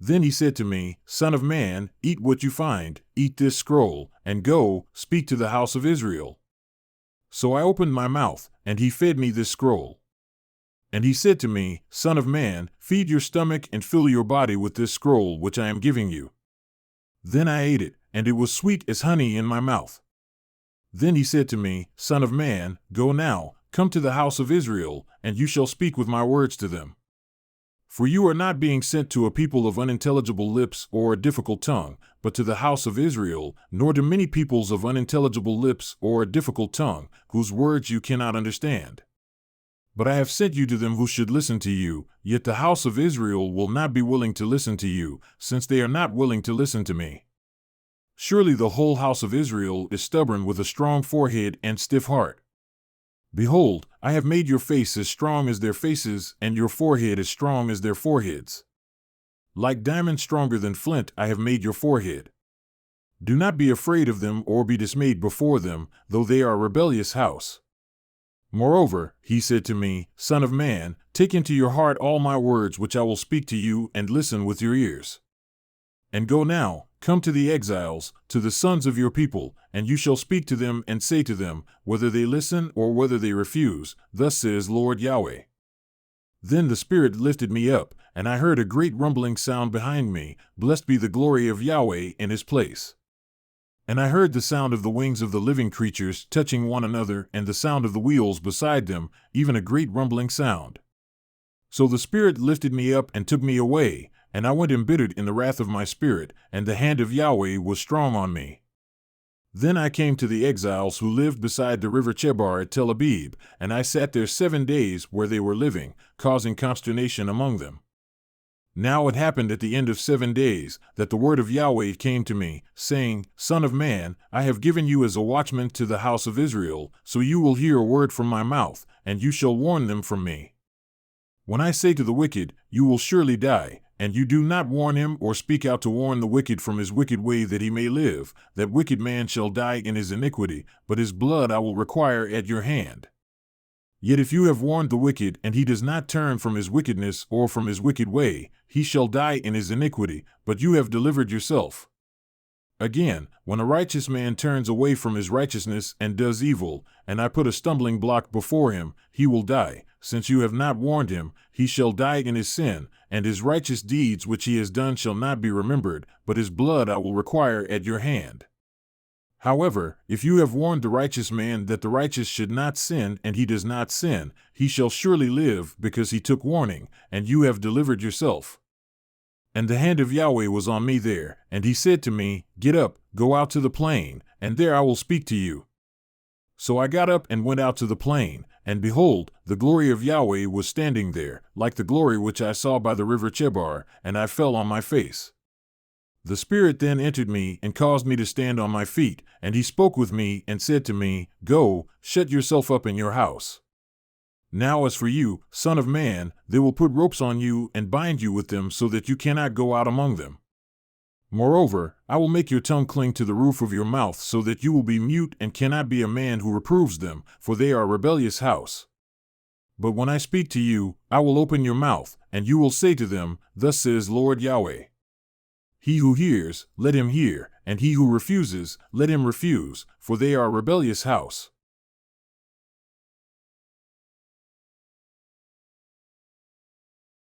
Then he said to me, Son of man, eat what you find, eat this scroll, and go, speak to the house of Israel. So I opened my mouth, and he fed me this scroll. And he said to me, Son of man, feed your stomach and fill your body with this scroll which I am giving you. Then I ate it, and it was sweet as honey in my mouth. Then he said to me, Son of man, go now, come to the house of Israel, and you shall speak with my words to them. For you are not being sent to a people of unintelligible lips or a difficult tongue, but to the house of Israel, nor to many peoples of unintelligible lips or a difficult tongue, whose words you cannot understand. But I have sent you to them who should listen to you, yet the house of Israel will not be willing to listen to you, since they are not willing to listen to me. Surely the whole house of Israel is stubborn with a strong forehead and stiff heart. Behold, I have made your face as strong as their faces, and your forehead as strong as their foreheads. Like diamond stronger than flint I have made your forehead. Do not be afraid of them or be dismayed before them, though they are a rebellious house. Moreover, he said to me, Son of man, take into your heart all my words which I will speak to you, and listen with your ears. And go now, come to the exiles, to the sons of your people, and you shall speak to them and say to them, whether they listen or whether they refuse, thus says Lord Yahweh. Then the Spirit lifted me up, and I heard a great rumbling sound behind me, blessed be the glory of Yahweh in his place. And I heard the sound of the wings of the living creatures touching one another, and the sound of the wheels beside them, even a great rumbling sound. So the Spirit lifted me up and took me away, and I went embittered in the wrath of my spirit, and the hand of Yahweh was strong on me. Then I came to the exiles who lived beside the river Chebar at Tel Abib, and I sat there 7 days where they were living, causing consternation among them. Now it happened at the end of 7 days, that the word of Yahweh came to me, saying, Son of man, I have given you as a watchman to the house of Israel, so you will hear a word from my mouth, and you shall warn them from me. When I say to the wicked, you will surely die, and you do not warn him or speak out to warn the wicked from his wicked way that he may live, that wicked man shall die in his iniquity, but his blood I will require at your hand. Yet if you have warned the wicked, and he does not turn from his wickedness or from his wicked way, he shall die in his iniquity, but you have delivered yourself. Again, when a righteous man turns away from his righteousness and does evil, and I put a stumbling block before him, he will die. Since you have not warned him, he shall die in his sin, and his righteous deeds which he has done shall not be remembered, but his blood I will require at your hand. However, if you have warned the righteous man that the righteous should not sin, and he does not sin, he shall surely live, because he took warning, and you have delivered yourself. And the hand of Yahweh was on me there, and he said to me, Get up, go out to the plain, and there I will speak to you. So I got up and went out to the plain, and behold, the glory of Yahweh was standing there, like the glory which I saw by the river Chebar, and I fell on my face. The Spirit then entered me and caused me to stand on my feet, and he spoke with me and said to me, Go, shut yourself up in your house. Now as for you, son of man, they will put ropes on you and bind you with them so that you cannot go out among them. Moreover, I will make your tongue cling to the roof of your mouth so that you will be mute and cannot be a man who reproves them, for they are a rebellious house. But when I speak to you, I will open your mouth, and you will say to them, Thus says Lord Yahweh. He who hears, let him hear, and he who refuses, let him refuse, for they are a rebellious house.